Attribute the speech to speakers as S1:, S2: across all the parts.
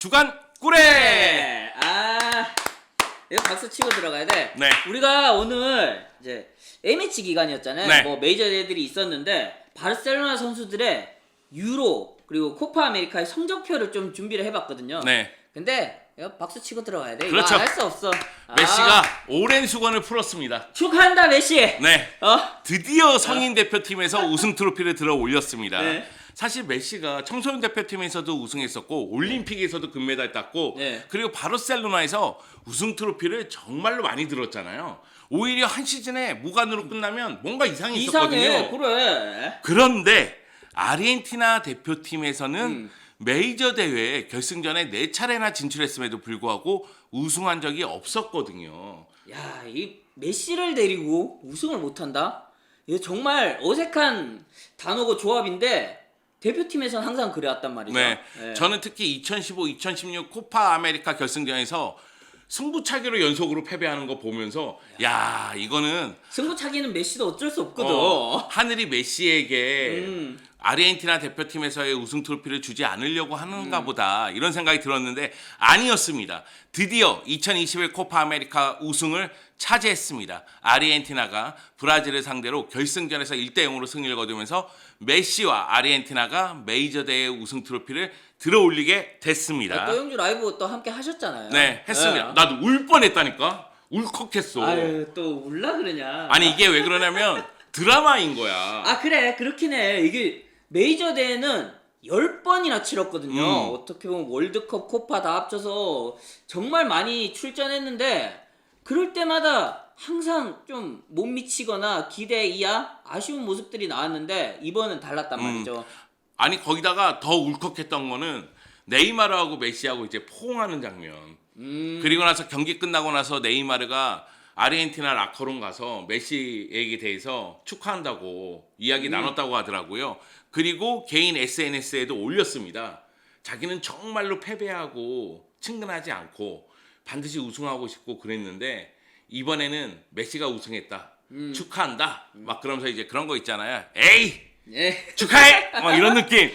S1: 주간 꿀에.
S2: 네. 이거 박수 치고 들어가야 돼.
S1: 네.
S2: 우리가 오늘 이제 A매치 기간이었잖아요.
S1: 네.
S2: 뭐 메이저 대회들이 있었는데 바르셀로나 선수들의 유로 그리고 코파 아메리카의 성적표를 좀 준비를 해봤거든요.
S1: 네.
S2: 근데 이거 박수 치고 들어가야 돼.
S1: 그렇죠.
S2: 이거 할 수 없어.
S1: 메시가 오랜 수건을 풀었습니다.
S2: 축하한다 메시.
S1: 네.
S2: 어?
S1: 드디어 성인 대표팀에서 우승 트로피를 들어 올렸습니다.
S2: 네.
S1: 사실 메시가 청소년 대표팀에서도 우승했었고 올림픽에서도 금메달 땄고
S2: 네.
S1: 그리고 바르셀로나에서 우승 트로피를 정말로 많이 들었잖아요. 오히려 한 시즌에 무관으로 끝나면 뭔가 이상이
S2: 이상해.
S1: 있었거든요.
S2: 그래.
S1: 그런데 아르헨티나 대표팀에서는 메이저 대회 결승전에 4차례나 진출했음에도 불구하고 우승한 적이 없었거든요.
S2: 야, 이 메시를 데리고 우승을 못한다? 이거 정말 어색한 단어고 조합인데 대표팀에서는 항상 그래왔단 말이죠.
S1: 네.
S2: 네.
S1: 저는 특히 2015, 2016 코파 아메리카 결승전에서 승부차기로 연속으로 패배하는 거 보면서 야, 이거는
S2: 승부차기는 메시도 어쩔 수 없거든.
S1: 하늘이 메시에게
S2: 음.
S1: 아르헨티나 대표팀에서의 우승 트로피를 주지 않으려고 하는가 보다 이런 생각이 들었는데 아니었습니다. 드디어 2021 코파 아메리카 우승을 차지했습니다. 아르헨티나가 브라질을 상대로 결승전에서 1대0으로 승리를 거두면서 메시와 아르헨티나가 메이저 대회 우승 트로피를 들어올리게 됐습니다.
S2: 또 영주 라이브 또 함께 하셨잖아요.
S1: 네, 했습니다.
S2: 네.
S1: 나도 울 뻔했다니까. 울컥했어.
S2: 아유, 또 울라 그러냐.
S1: 아니 이게 왜 그러냐면 드라마인 거야.
S2: 아, 그래. 그렇긴 해. 이게 메이저 대회는 10번이나 치렀거든요. 어떻게 보면 월드컵, 코파 다 합쳐서 정말 많이 출전했는데 그럴 때마다 항상 좀 못 미치거나 기대 이하 아쉬운 모습들이 나왔는데 이번은 달랐단 말이죠.
S1: 아니 거기다가 더 울컥했던 거는 네이마르하고 메시하고 이제 포옹하는 장면. 그리고 나서 경기 끝나고 나서 네이마르가 아르헨티나 라커룸 가서 메시에게 대해서 축하한다고 이야기 나눴다고 하더라고요. 그리고 개인 SNS에도 올렸습니다. 자기는 정말로 패배하고 친근하지 않고 반드시 우승하고 싶고 그랬는데 이번에는 메시가 우승했다. 축하한다. 막 그러면서 이제 그런 거 있잖아요. 에이!
S2: 예.
S1: 축하해! 막 이런 느낌.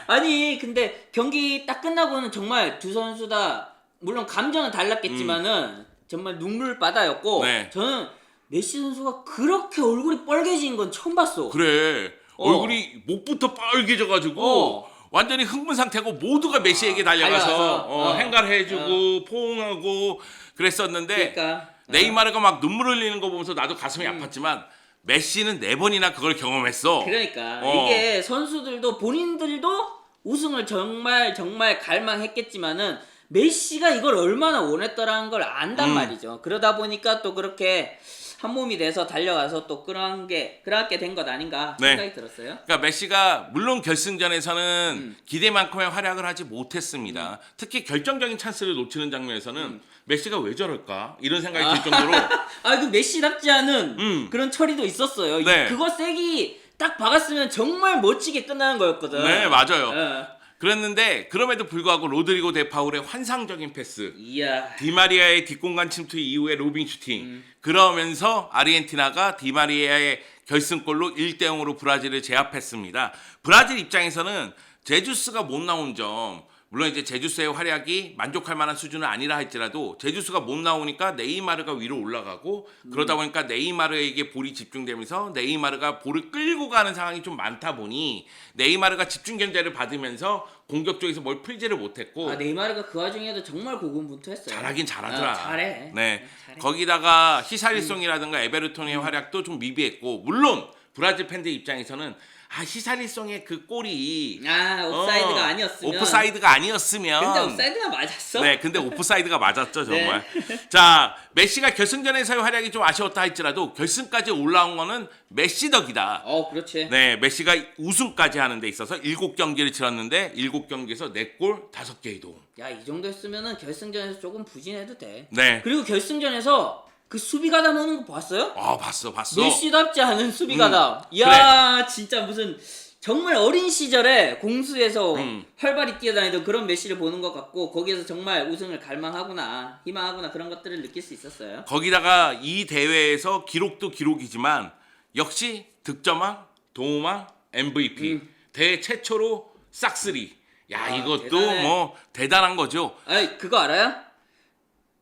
S2: 아니 근데 경기 딱 끝나고는 정말 두 선수 다 물론 감정은 달랐겠지만은 정말 눈물바다였고
S1: 네.
S2: 저는 메시 선수가 그렇게 얼굴이 빨개진 건 처음 봤어.
S1: 그래. 얼굴이 목부터 빨개져가지고 완전히 흥분 상태고 모두가 메시에게 달려가서
S2: 달려가서.
S1: 행가를 해주고 포옹하고 그랬었는데
S2: 그러니까
S1: 네이마르가 막 눈물 흘리는 거 보면서 나도 가슴이 아팠지만 메시는 4번이나 그걸 경험했어.
S2: 그러니까 이게 선수들도 본인들도 우승을 정말 갈망했겠지만은 메시가 이걸 얼마나 원했더라는 걸 안단 말이죠. 그러다 보니까 또 그렇게 한 몸이 돼서 달려가서 또 끌어안게 된 것 아닌가 생각이 들었어요.
S1: 그러니까 메시가 물론 결승전에서는 기대만큼의 활약을 하지 못했습니다. 특히 결정적인 찬스를 놓치는 장면에서는 메시가 왜 저럴까 이런 생각이 들 정도로
S2: 그 메시답지 않은 그런 처리도 있었어요.
S1: 네.
S2: 그거 세기 딱 박았으면 정말 멋지게 끝나는 거였거든.
S1: 네, 맞아요.
S2: 예.
S1: 그랬는데 그럼에도 불구하고 로드리고 데 파울의 환상적인 패스,
S2: 이야.
S1: 디마리아의 뒷공간 침투 이후에 로빙 슈팅, 그러면서 아르헨티나가 디마리아의 결승골로 1대0으로 브라질을 제압했습니다. 브라질 입장에서는 제주스가 못 나온 점, 물론 이제 제주스의 활약이 만족할 만한 수준은 아니라 할지라도 제주스가 못 나오니까 네이마르가 위로 올라가고 그러다 보니까 네이마르에게 볼이 집중되면서 네이마르가 볼을 끌고 가는 상황이 좀 많다 보니 네이마르가 집중 견제를 받으면서 공격 쪽에서 뭘 풀지를 못했고
S2: 네이마르가 그 와중에도 정말 고군분투했어요.
S1: 잘하긴 잘하더라.
S2: 잘해.
S1: 네.
S2: 잘해.
S1: 거기다가 히사리송이라든가 에베르톤의 활약도 좀 미비했고 물론 브라질 팬들 입장에서는 히사리송의 그 골이
S2: 옵사이드가 아니었으면.
S1: 오프사이드가 아니었으면
S2: 근데 옵사이드가 맞았어.
S1: 네, 근데 오프사이드가 맞았죠, 정말.
S2: 네.
S1: 자, 메시가 결승전에서의 활약이 좀 아쉬웠다 할지라도 결승까지 올라온 거는 메시 덕이다.
S2: 그렇지.
S1: 네, 메시가 우승까지 하는 데 있어서 7경기를 치렀는데 7경기에서 4골 5개의 도움.
S2: 야, 이 정도 했으면은 결승전에서 조금 부진해도 돼.
S1: 네.
S2: 그리고 결승전에서 그 수비 가담 오는 거 봤어요?
S1: 봤어.
S2: 메시답지 않은 수비 가담. 이야, 진짜 무슨 정말 어린 시절에 공수에서 활발히 뛰어다니던 그런 메시를 보는 것 같고 거기에서 정말 우승을 갈망하구나, 희망하구나 그런 것들을 느낄 수 있었어요.
S1: 거기다가 이 대회에서 기록도 기록이지만 역시 득점왕, 도움왕, MVP 대회 최초로 싹쓸이 야,
S2: 아,
S1: 이것도
S2: 대단해.
S1: 뭐 대단한 거죠.
S2: 아니 그거 알아요?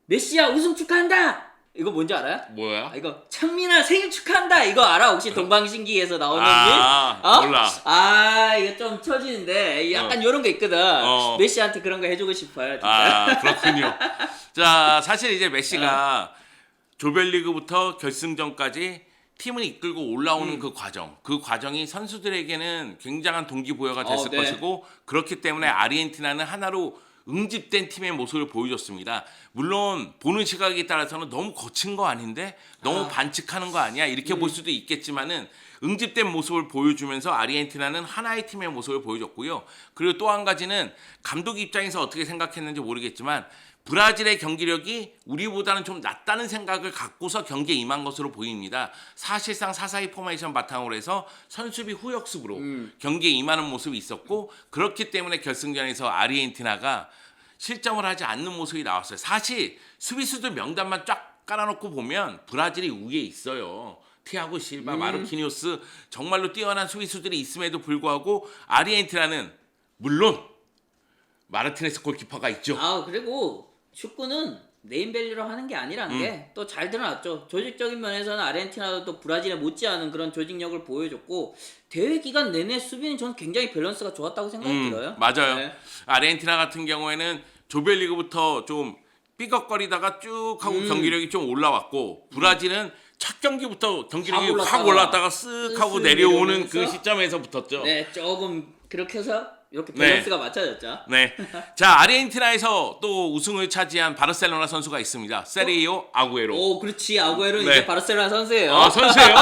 S2: 메시야 우승 축하한다. 이거 뭔지 알아요?
S1: 뭐야?
S2: 아, 이거 창민아 생일 축하한다. 이거 알아? 혹시 동방신기에서 나오는
S1: 아,
S2: 일? 어?
S1: 몰라.
S2: 아 이거 좀 처지는데 약간 요런 거 있거든.
S1: 어.
S2: 메시한테 그런 거 해주고 싶어요. 진짜.
S1: 아, 그렇군요. 자, 사실 이제 메시가 조별리그부터 결승전까지 팀을 이끌고 올라오는 그 과정이 선수들에게는 굉장한 동기부여가 됐을
S2: 네.
S1: 것이고, 그렇기 때문에 아르헨티나는 하나로 응집된 팀의 모습을 보여줬습니다. 물론 보는 시각에 따라서는 너무 거친 거 아닌데, 너무 반칙하는 거 아니야, 이렇게 볼 수도 있겠지만은 응집된 모습을 보여주면서 아르헨티나는 하나의 팀의 모습을 보여줬고요. 그리고 또 한 가지는 감독 입장에서 어떻게 생각했는지 모르겠지만, 브라질의 경기력이 우리보다는 좀 낫다는 생각을 갖고서 경기에 임한 것으로 보입니다. 사실상 4-4-2 포메이션 바탕으로 해서 선수비 후역습으로 경기에 임하는 모습이 있었고, 그렇기 때문에 결승전에서 아르헨티나가 실점을 하지 않는 모습이 나왔어요. 사실 수비수들 명단만 쫙 깔아놓고 보면 브라질이 우위에 있어요. 티아고 실바, 마르키니오스, 정말로 뛰어난 수비수들이 있음에도 불구하고 아르헨티나는 물론 마르티네스 골키퍼가 있죠.
S2: 아 그리고 축구는 네임밸류로 하는 게 아니라는 게 또 잘 드러났죠. 조직적인 면에서는 아르헨티나도 또 브라질에 못지않은 그런 조직력을 보여줬고, 대회 기간 내내 수비는 전 굉장히 밸런스가 좋았다고 생각이 들어요.
S1: 맞아요.
S2: 네.
S1: 아르헨티나 같은 경우에는 조별리그부터 좀 삐걱거리다가 쭉 하고 경기력이 좀 올라왔고, 브라질은 첫 경기부터 경기력이 확 올랐다가 쓱 하고
S2: 쓱
S1: 내려오는
S2: 내려오면서
S1: 그 시점에서 붙었죠.
S2: 네, 조금 그렇게 해서 이렇게 밸런스가 맞춰졌죠.
S1: 네. 자, 아르헨티나에서 또 우승을 차지한 바르셀로나 선수가 있습니다. 세리오 아구에로.
S2: 오, 그렇지. 아구에로는
S1: 네.
S2: 이제 바르셀로나 선수예요.
S1: 아, 선수예요.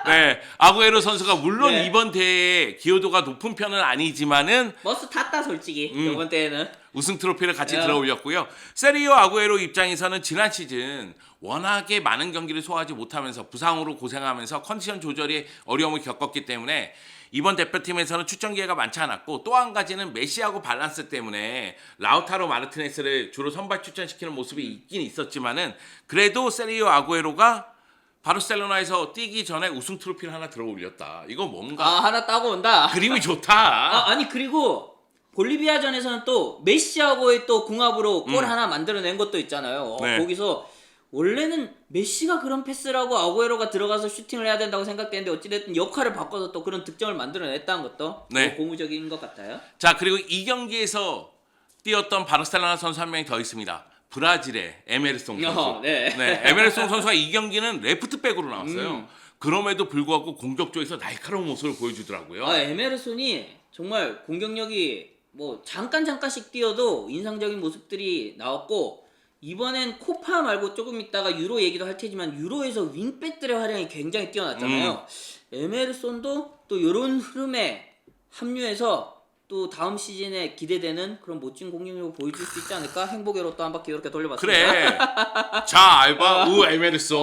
S1: 네. 아구에로 선수가 물론
S2: 네.
S1: 이번 대회에 기여도가 높은 편은 아니지만은
S2: 버스 탔다 솔직히 이번 때에는.
S1: 우승 트로피를 같이
S2: 야.
S1: 들어올렸고요. 세리오 아구에로 입장에서는 지난 시즌 워낙에 많은 경기를 소화하지 못하면서 부상으로 고생하면서 컨디션 조절에 어려움을 겪었기 때문에 이번 대표팀에서는 출전 기회가 많지 않았고, 또 한 가지는 메시하고 밸런스 때문에 라우타로 마르티네스를 주로 선발 출전시키는 모습이 있긴 있었지만은, 그래도 세리오 아구에로가 바르셀로나에서 뛰기 전에 우승 트로피를 하나 들어올렸다. 이거 뭔가
S2: 아, 하나 따고 온다.
S1: 그림이 좋다.
S2: 아, 아니 그리고 볼리비아전에서는 또 메시하고의 또 궁합으로 골 하나 만들어낸 것도 있잖아요.
S1: 네.
S2: 거기서 원래는 메시가 그런 패스라고 아구에로가 들어가서 슈팅을 해야 된다고 생각되는데, 어찌됐든 역할을 바꿔서 또 그런 득점을 만들어냈다는 것도
S1: 네.
S2: 고무적인 것 같아요.
S1: 자, 그리고 이 경기에서 뛰었던 바르셀로나 선수 한 명이 더 있습니다. 브라질의 에메르송 선수.
S2: 네.
S1: 에메르송 선수가 이 경기는 레프트백으로 나왔어요. 그럼에도 불구하고 공격 쪽에서 날카로운 모습을 보여주더라고요.
S2: 아, 에메르손이 정말 공격력이 뭐 잠깐씩 뛰어도 인상적인 모습들이 나왔고, 이번엔 코파 말고 조금 있다가 유로 얘기도 할 테지만 유로에서 윙백들의 활약이 굉장히 뛰어났잖아요. 에메르손도 또 이런 흐름에 합류해서 또 다음 시즌에 기대되는 그런 멋진 공격력을 보여줄 수 있지 않을까? 행복의 로또 한 바퀴 이렇게 돌려봤습니다.
S1: 그래. 자, 알바 우 에메르송.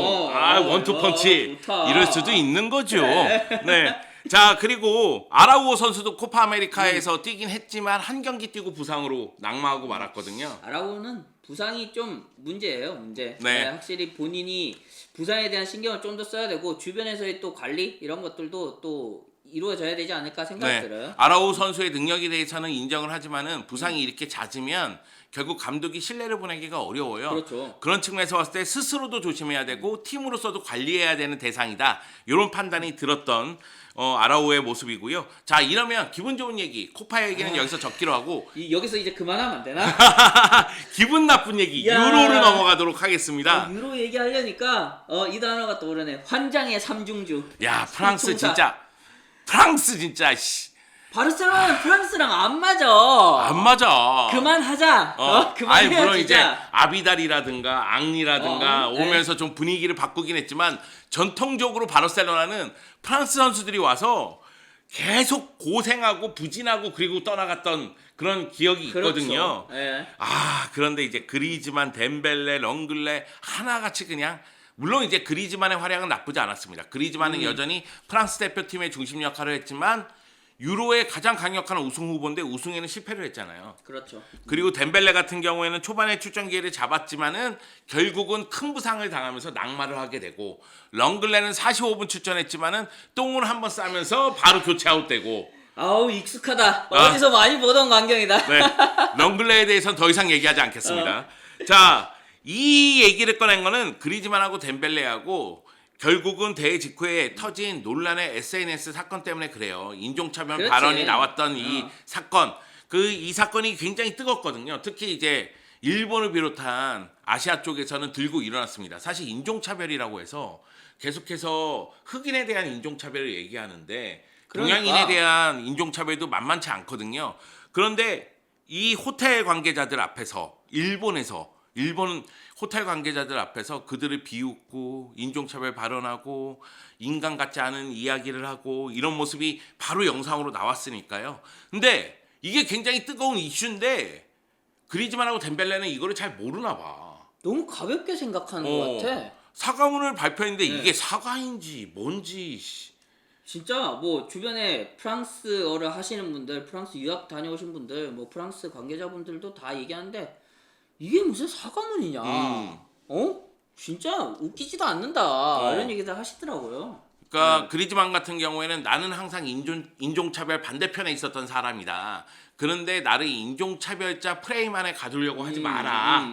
S1: 원투 펀치.
S2: 좋다.
S1: 이럴 수도 있는 거죠. 네. 자, 그리고 아라우오 선수도 코파 아메리카에서 뛰긴 했지만 한 경기 뛰고 부상으로 낙마하고 말았거든요.
S2: 아라고는 부상이 좀 문제예요, 문제.
S1: 네.
S2: 확실히 본인이 부상에 대한 신경을 좀 더 써야 되고, 주변에서의 또 관리 이런 것들도 또 이루어져야 되지 않을까 생각이 들어요.
S1: 아라우 선수의 능력에 대해서는 인정을 하지만은 부상이 이렇게 잦으면 결국 감독이 신뢰를 보내기가 어려워요.
S2: 그렇죠.
S1: 그런 측면에서 봤을 때 스스로도 조심해야 되고 팀으로서도 관리해야 되는 대상이다. 이런 판단이 들었던 아라우의 모습이고요. 자, 이러면 기분 좋은 얘기, 코파 얘기는 여기서 적기로 하고
S2: 여기서 이제 그만하면 안 되나?
S1: 기분 나쁜 얘기,
S2: 야.
S1: 유로로 넘어가도록 하겠습니다.
S2: 유로 얘기하려니까 이 단어가 떠오르네. 환장의 삼중주.
S1: 야, 프랑스
S2: 총사.
S1: 진짜 씨.
S2: 바르셀로나는 프랑스랑 안 맞아.
S1: 안 맞아.
S2: 그만하자. 그만
S1: 아니 물론 이제
S2: 헤어지자.
S1: 아비달이라든가 앙리라든가
S2: 네.
S1: 오면서 좀 분위기를 바꾸긴 했지만, 전통적으로 바르셀로나는 프랑스 선수들이 와서 계속 고생하고 부진하고 그리고 떠나갔던 그런 기억이 있거든요.
S2: 그렇죠. 예.
S1: 그런데 이제 그리즈만, 덴벨레, 렁글레 하나같이 그냥, 물론 이제 그리즈만의 활약은 나쁘지 않았습니다. 그리즈만은 여전히 프랑스 대표팀의 중심 역할을 했지만 유로의 가장 강력한 우승 후보인데 우승에는 실패를 했잖아요.
S2: 그렇죠.
S1: 그리고 덴벨레 같은 경우에는 초반에 출전 기회를 잡았지만은 결국은 큰 부상을 당하면서 낙마를 하게 되고, 렁글레는 45분 출전했지만은 똥을 한번 싸면서 바로 교체 아웃되고.
S2: 아우 익숙하다. 어디서 많이 보던 광경이다.
S1: 네. 런글레에 대해서는 더 이상 얘기하지 않겠습니다. 자, 이 얘기를 꺼낸 거는 그리즈만하고 덴벨레하고 결국은 대회 직후에 터진 논란의 SNS 사건 때문에 그래요. 인종차별
S2: 그렇지.
S1: 발언이 나왔던 이 사건, 이 사건이 굉장히 뜨겁거든요. 특히 이제 일본을 비롯한 아시아 쪽에서는 들고 일어났습니다. 사실 인종차별이라고 해서 계속해서 흑인에 대한 인종차별을 얘기하는데
S2: 그러니까.
S1: 동양인에 대한 인종차별도 만만치 않거든요. 그런데 이 호텔 관계자들 앞에서 일본 호텔 관계자들 앞에서 그들을 비웃고 인종차별 발언하고 인간 같지 않은 이야기를 하고 이런 모습이 바로 영상으로 나왔으니까요. 근데 이게 굉장히 뜨거운 이슈인데 그리즈만하고 덴벨레는 이거를 잘 모르나 봐.
S2: 너무 가볍게 생각하는 것 같아.
S1: 사과문을 발표했는데
S2: 네.
S1: 이게 사과인지 뭔지.
S2: 진짜 뭐 주변에 프랑스어를 하시는 분들, 프랑스 유학 다녀오신 분들, 뭐 프랑스 관계자분들도 다 얘기하는데 이게 무슨 사과문이냐? 어? 진짜 웃기지도 않는다. 이런 얘기들 하시더라고요.
S1: 그러니까 그리즈만 같은 경우에는 나는 항상 인종차별 반대편에 있었던 사람이다. 그런데 나를 인종차별자 프레임 안에 가두려고 하지 마라.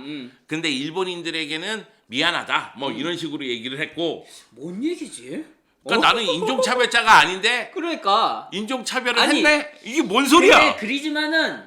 S1: 근데 일본인들에게는 미안하다. 뭐 이런 식으로 얘기를 했고.
S2: 뭔 얘기지?
S1: 그러니까 나는 인종차별자가 아닌데
S2: 그러니까
S1: 인종차별을
S2: 아니,
S1: 했네? 이게 뭔 소리야?
S2: 근데 그리즈만은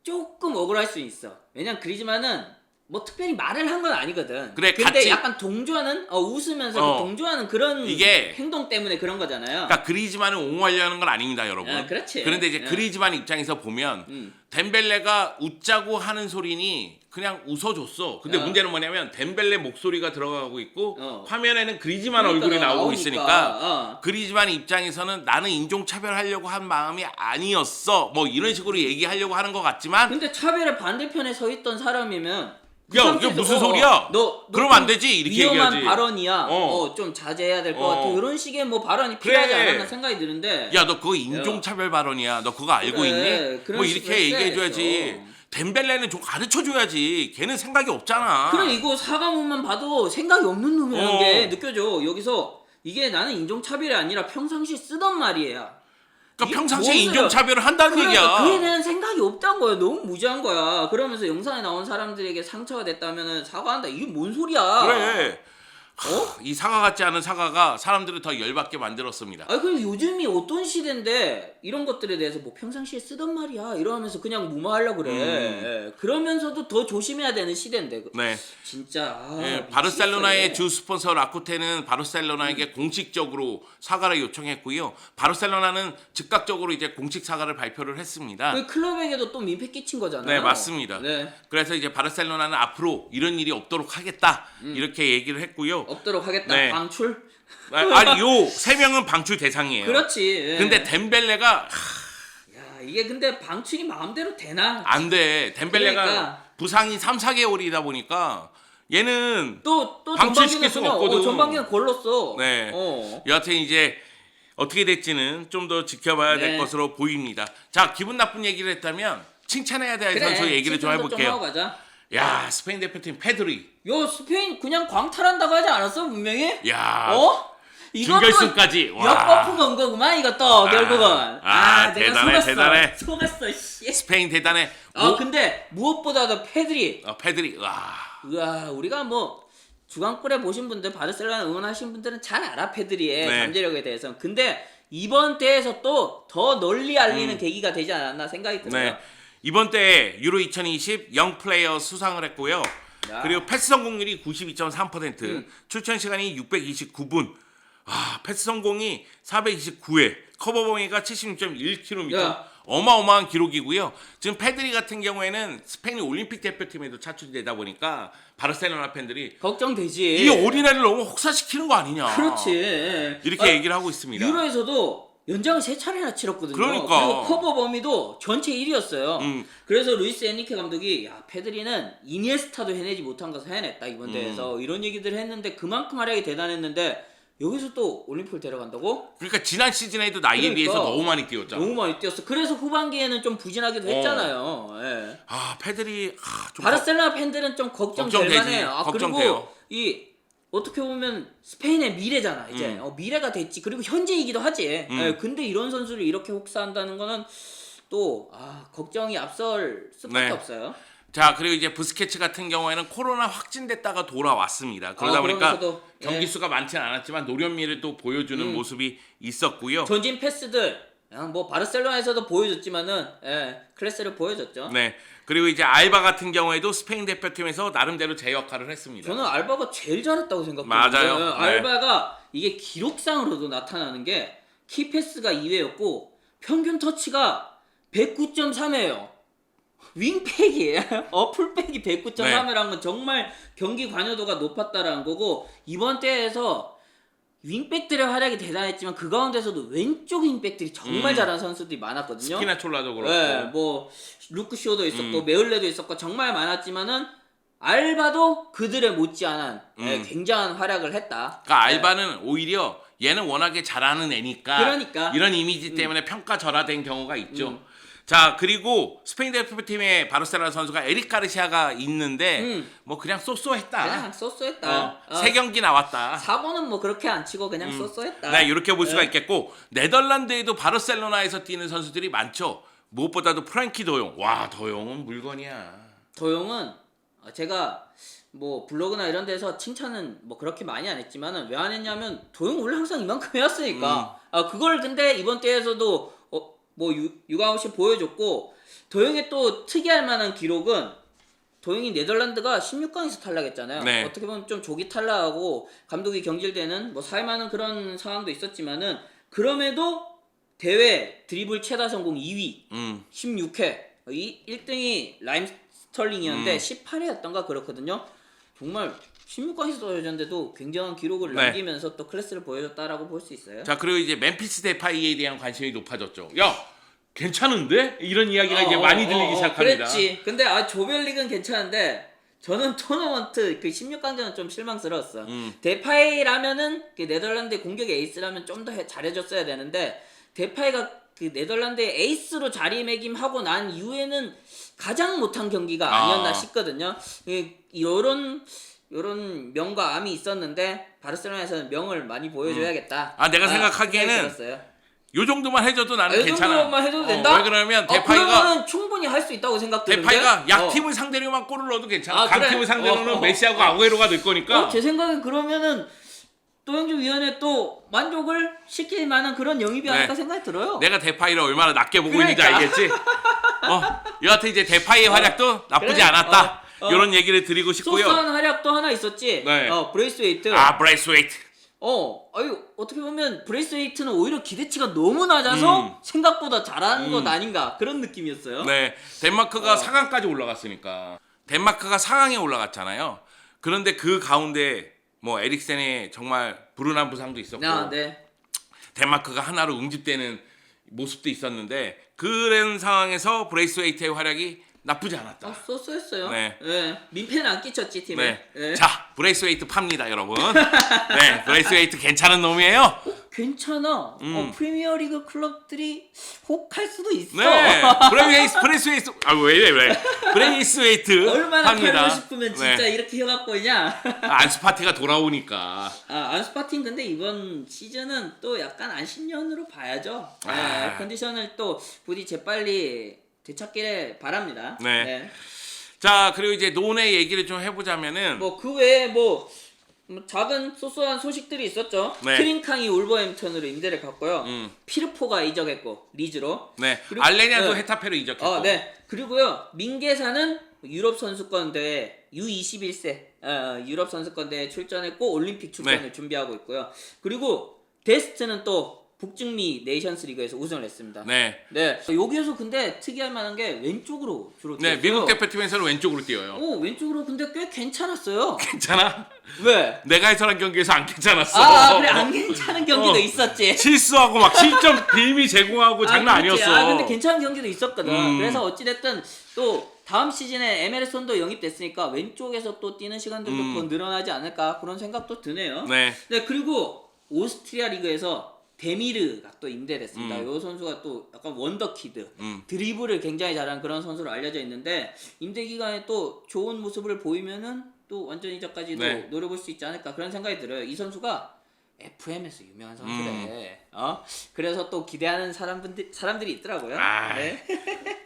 S2: 조금 억울할 수 있어. 왜냐면 그리즈만은 뭐 특별히 말을 한 건 아니거든.
S1: 그래,
S2: 근데
S1: 같이-
S2: 약간 동조하는 웃으면서 그 동조하는 그런
S1: 이게-
S2: 행동 때문에 그런 거잖아요.
S1: 그러니까 그리즈만을 옹호하려는 건 아닙니다, 여러분.
S2: 그렇지.
S1: 그런데 이제 그리즈만 입장에서 보면 덴벨레가 웃자고 하는 소리니 그냥 웃어줬어. 근데 문제는 뭐냐면 덴벨레 목소리가 들어가고 있고 화면에는 그리즈만
S2: 그러니까
S1: 얼굴이 나오고
S2: 나오니까.
S1: 있으니까 그리즈만 입장에서는 나는 인종차별하려고 한 마음이 아니었어. 뭐 이런 식으로 얘기하려고 하는 것 같지만
S2: 근데 차별의 반대편에 서 있던 사람이면 그
S1: 야, 이게
S2: 상태에서
S1: 무슨 소리야?
S2: 너
S1: 그러면
S2: 좀
S1: 안 되지, 이렇게
S2: 위험한
S1: 얘기하지.
S2: 발언이야. 좀 자제해야 될 것 같아. 이런 식의 뭐 발언이
S1: 그래.
S2: 필요하지 않았나 생각이 드는데.
S1: 야, 너 그거 인종차별 발언이야. 너 그거 알고
S2: 그래,
S1: 있니?
S2: 그런
S1: 뭐
S2: 식으로
S1: 이렇게 얘기해줘야지.
S2: 했어야죠.
S1: 덴벨레는 좀 가르쳐줘야지. 걔는 생각이 없잖아.
S2: 그래 이거 사과문만 봐도 생각이 없는 놈이라는
S1: 어.
S2: 게 느껴져. 여기서 이게 나는 인종차별이 아니라 평상시 쓰던 말이야.
S1: 그러니까
S2: 이게
S1: 평상시에
S2: 뭔 소리야?
S1: 인종차별을 한다는
S2: 그러니까
S1: 얘기야.
S2: 그에 대한 생각이 없단 거야. 너무 무지한 거야. 그러면서 영상에 나온 사람들에게 상처가 됐다면 사과한다. 이게 뭔 소리야?
S1: 그래. 이 사과 같지 않은 사과가 사람들을 더 열받게 만들었습니다.
S2: 아 그리고 요즘이 어떤 시대인데 이런 것들에 대해서 뭐 평상시에 쓰던 말이야 이러면서 그냥 무마하려고 그래. 그러면서도 더 조심해야 되는 시대인데.
S1: 네.
S2: 진짜.
S1: 예, 바르셀로나의
S2: 미치겠어,
S1: 주 스폰서 라쿠텐은 바르셀로나에게 공식적으로 사과를 요청했고요. 바르셀로나는 즉각적으로 이제 공식 사과를 발표를 했습니다.
S2: 그 클럽에게도 또 민폐 끼친 거잖아요.
S1: 네, 맞습니다.
S2: 네.
S1: 그래서 이제 바르셀로나는 앞으로 이런 일이 없도록 하겠다. 이렇게 얘기를 했고요.
S2: 없도록 하겠다.
S1: 네.
S2: 방출.
S1: 아니, 요 세 명은 방출 대상이에요.
S2: 그렇지. 예.
S1: 근데 덴벨레가
S2: 야 이게 근데 방출이 마음대로 되나?
S1: 안 돼. 덴벨레가
S2: 그러니까.
S1: 부상이 3, 4개월이다 보니까 얘는
S2: 또
S1: 방출시킬 수가 없거든.
S2: 전반기는 걸렀어.
S1: 네.
S2: 어.
S1: 여하튼 이제 어떻게 될지는 좀 더 지켜봐야 될
S2: 네.
S1: 것으로 보입니다. 자, 기분 나쁜 얘기를 했다면 칭찬해야 될 선수 얘기를 좀
S2: 칭찬도
S1: 해볼게요.
S2: 하고 가자.
S1: 야, 스페인 대표팀 페드리.
S2: 요 스페인 그냥 광탈한다고 하지 않았어 분명히?
S1: 야,
S2: 이것도
S1: 준결승까지. 와.
S2: 역거프 건 거구만 이것도 결국은. 내가
S1: 대단해,
S2: 속았어.
S1: 대단해.
S2: 속았어 씨.
S1: 스페인 대단해.
S2: 근데 무엇보다도 페드리.
S1: 페드리. 와.
S2: 우와 우리가 뭐 주간골에 보신 분들 바르셀로나 응원하신 분들은 잘 알아 페드리의
S1: 네.
S2: 잠재력에 대해서. 근데 이번 대회에서 또 더 널리 알리는 계기가 되지 않았나 생각이 들어요.
S1: 네. 이번 때 유로 2020 영 플레이어 수상을 했고요.
S2: 야.
S1: 그리고 패스 성공률이 92.3%, 출전 시간이 629분. 패스 성공이 429회, 커버 범위가 76.1km.
S2: 야.
S1: 어마어마한 기록이고요. 지금 페드리 같은 경우에는 스페인 올림픽 대표팀에도 차출되다 보니까 바르셀로나 팬들이
S2: 걱정되지.
S1: 이 어린애를 너무 혹사시키는 거 아니냐.
S2: 그렇지.
S1: 이렇게 얘기를 하고 있습니다.
S2: 유로에서도 연장을 3차례나 치렀거든요.
S1: 그러니까.
S2: 그리고 커버 범위도 전체 1위였어요.
S1: 음.
S2: 그래서 루이스 에니케 감독이 야 페드리는 이니에스타도 해내지 못한 것을 해냈다 이번 대회에서 이런 얘기들을 했는데 그만큼 활약이 대단했는데 여기서 또 올림픽을 데려간다고?
S1: 그러니까 지난 시즌에도 나이에
S2: 그러니까.
S1: 비해서 너무 많이 뛰었잖아.
S2: 너무 많이 뛰었어. 그래서 후반기에는 좀 부진하기도 했잖아요. 예.
S1: 페드리 좀
S2: 바르셀로나 팬들은 좀 걱정될
S1: 걱정되지.
S2: 만해요.
S1: 걱정돼요.
S2: 그리고 이 어떻게 보면 스페인의 미래잖아 이제 미래가 됐지. 그리고 현재이기도 하지. 예, 근데 이런 선수를 이렇게 혹사한다는 거는 또 걱정이 앞설 수밖에
S1: 네.
S2: 없어요.
S1: 자, 그리고 이제 부스케츠 같은 경우에는 코로나 확진됐다가 돌아왔습니다. 그러다 보니까
S2: 그러면서도,
S1: 경기 수가 많지는 않았지만 노련미를 또 보여주는 모습이 있었고요.
S2: 전진 패스들 뭐 바르셀로나에서도 보여줬지만은 클래스를 보여줬죠.
S1: 네. 그리고 이제 알바 같은 경우에도 스페인 대표팀에서 나름대로 제 역할을 했습니다.
S2: 저는 알바가 제일 잘했다고 생각해요.
S1: 맞아요. 네.
S2: 알바가 이게 기록상으로도 나타나는 게 키패스가 2회였고 평균 터치가 109.3회예요. 윙백이에요. 풀백이 109.3회라는 건 정말 경기 관여도가 높았다라는 거고, 이번 대회에서 윙백들의 활약이 대단했지만 그 가운데서도 왼쪽 윙백들이 정말 잘하는 선수들이 많았거든요.
S1: 스피나촐라도 그렇고.
S2: 네, 뭐 루크쇼도 있었고 메울레도 있었고 정말 많았지만은 알바도 그들의 못지않은 굉장한 활약을 했다.
S1: 그러니까 알바는 오히려 얘는 워낙에 잘하는 애니까
S2: 그러니까.
S1: 이런 이미지 때문에 평가절하된 경우가 있죠. 자, 그리고 스페인 대표팀의 바르셀로나 선수가 에릭 가르시아가 있는데 뭐 그냥 쏘쏘했다.
S2: 그냥 쏘쏘했다.
S1: 세 경기 나왔다.
S2: 사고는 뭐 그렇게 안 치고 그냥 쏘쏘했다.
S1: 네, 이렇게 볼 수가 있겠고, 네덜란드에도 바르셀로나에서 뛰는 선수들이 많죠. 무엇보다도 프랭키 도용. 와, 도용은 물건이야.
S2: 도용은 제가 뭐 블로그나 이런 데서 칭찬은 뭐 그렇게 많이 안 했지만은 왜 안 했냐면 도용 원래 항상 이만큼 해왔으니까. 그걸 근데 이번 대회에서도 뭐 유가웃이 보여줬고, 도용의 또 특이할 만한 기록은 도용이 네덜란드가 16강에서 탈락했잖아요.
S1: 네.
S2: 어떻게 보면 좀 조기 탈락하고 감독이 경질되는 뭐 사회많은 그런 상황도 있었지만은 그럼에도 대회 드리블 최다 성공 2위 16회, 이 1등이 라임 스털링이었는데 18회였던가 그렇거든요. 정말 16강에서 떨어졌는데도 굉장한 기록을 남기면서 또 클래스를 보여줬다라고 볼 수 있어요.
S1: 자, 그리고 이제 멤피스 데파이에 대한 관심이 높아졌죠. 야, 괜찮은데? 이런 이야기가 이제 많이 들리기 시작합니다.
S2: 그랬지. 근데 조별리그는 괜찮은데 저는 토너먼트 그 16강전은 좀 실망스러웠어. 데파이라면은 그 네덜란드의 공격 에이스라면 좀 더 잘해줬어야 되는데, 데파이가 그 네덜란드의 에이스로 자리매김하고 난 이후에는 가장 못한 경기가 아니었나 싶거든요. 요런 명과 암이 있었는데 바르셀로나에서는 명을 많이 보여줘야겠다.
S1: 내가 생각하기에는 요 정도만 해줘도 나는
S2: 이
S1: 괜찮아.
S2: 정도만 해도 된다?
S1: 왜 그러면 데파이가
S2: 그러면은 충분히 할 수 있다고 생각되는데.
S1: 데파이가 약팀을 상대로만 골을 넣어도 괜찮아. 강팀을
S2: 그래?
S1: 상대로는 메시하고 아구에로가 될 거니까.
S2: 제 생각엔 그러면은 또행주위원회 또 만족을 시킬 만한 그런 영입이 아닐까 생각이 들어요.
S1: 내가 데파이를 얼마나 낮게 보고 있는지
S2: 그러니까.
S1: 알겠지? 여하튼 이제 데파이의 활약도 나쁘지 않았다. 이런 얘기를 드리고 싶고요.
S2: 소소한 활약도 하나 있었지.
S1: 네.
S2: 브레이스웨이트.
S1: 브레이스웨이트.
S2: 어떻게 보면 브레이스웨이트는 오히려 기대치가 너무 낮아서 생각보다 잘하는 것 아닌가 그런 느낌이었어요.
S1: 네, 덴마크가 4강까지 올라갔으니까. 덴마크가 4강에 올라갔잖아요. 그런데 그 가운데 뭐 에릭센의 정말 불운한 부상도 있었고,
S2: 네.
S1: 덴마크가 하나로 응집되는 모습도 있었는데, 그런 상황에서 브레이스웨이트의 활약이 나쁘지 않았다.
S2: 쏘쏘했어요.
S1: 네.
S2: 민폐는 안 끼쳤지 팀에.
S1: 네. 자, 브레이스웨이트 팝니다, 여러분. 네, 브레이스웨이트 괜찮은 놈이에요.
S2: 괜찮아. 프리미어리그 클럽들이 혹할 수도 있어.
S1: 네, 브레이스웨이트. 왜? 브레이스웨이트
S2: 얼마나
S1: 팝니다.
S2: 팔고 싶으면 진짜 이렇게 해갖고 있냐.
S1: 안스파티가 돌아오니까.
S2: 안스파티는 근데 이번 시즌은 또 약간 안심연으로 봐야죠. 컨디션을 또 부디 재빨리 되찾기를 바랍니다.
S1: 네. 자, 그리고 이제 논의 얘기를 좀 해보자면은
S2: 뭐 그 외에 뭐 작은 소소한 소식들이 있었죠.
S1: 네.
S2: 트링캉이 울버햄튼으로 임대를 갔고요. 피르포가 이적했고 리즈로.
S1: 네.
S2: 그리고-
S1: 알레냐도
S2: 네.
S1: 헤타페로 이적했고.
S2: 네. 그리고요. 민계사는 유럽 선수권 대회 U21세 유럽 선수권 대회 출전했고 올림픽 출전을 준비하고 있고요. 그리고 데스트는 또 북중미 네이션스 리그에서 우승을 했습니다.
S1: 네.
S2: 여기에서 근데 특이할 만한 게 왼쪽으로 주로
S1: 네,
S2: 뛰었어요.
S1: 미국 대표팀에서는 왼쪽으로 뛰어요.
S2: 왼쪽으로 근데 꽤 괜찮았어요.
S1: 괜찮아?
S2: 왜?
S1: 내가 해설한 경기에서 안 괜찮았어.
S2: 그래 안 괜찮은 경기도 있었지.
S1: 실수하고 막 실점 빌미 제공하고 장난
S2: 그렇지.
S1: 아니었어.
S2: 근데 괜찮은 경기도 있었거든. 그래서 어찌됐든 또 다음 시즌에 에메르손도 영입됐으니까 왼쪽에서 또 뛰는 시간들도 더 늘어나지 않을까 그런 생각도 드네요.
S1: 네.
S2: 그리고 오스트리아 리그에서 데미르가 또 임대됐습니다. 이 선수가 또 약간 원더키드, 드리블을 굉장히 잘하는 그런 선수로 알려져 있는데 임대 기간에 또 좋은 모습을 보이면은 또 또 완전 이적까지도
S1: 네.
S2: 노려볼 수 있지 않을까 그런 생각이 들어요. 이 선수가 FM에서 유명한 선수래. 그래서 또 기대하는 사람들이 있더라고요.
S1: 아,
S2: 네.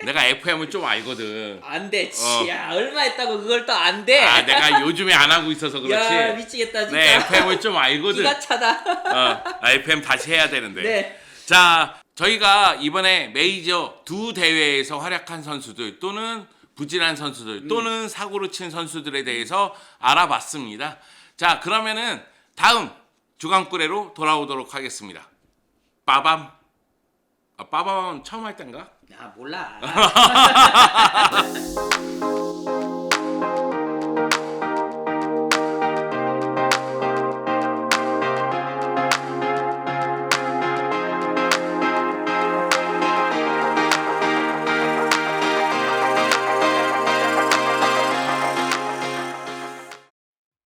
S1: 내가 FM을 좀 알거든.
S2: 안 돼. 야, 얼마 했다고 그걸 또 안 돼.
S1: 아, 내가 요즘에 안 하고 있어서 그렇지.
S2: 야, 미치겠다 진짜.
S1: 네, FM을 좀 알거든.
S2: 기가 차다.
S1: FM 다시 해야 되는데.
S2: 네.
S1: 자, 저희가 이번에 메이저 두 대회에서 활약한 선수들 또는 부진한 선수들 또는 사고를 친 선수들에 대해서 알아봤습니다. 자, 그러면은 다음 주간꾸레로 돌아오도록 하겠습니다. 빠밤. 빠밤은 처음 할 땐가?
S2: 야, 몰라.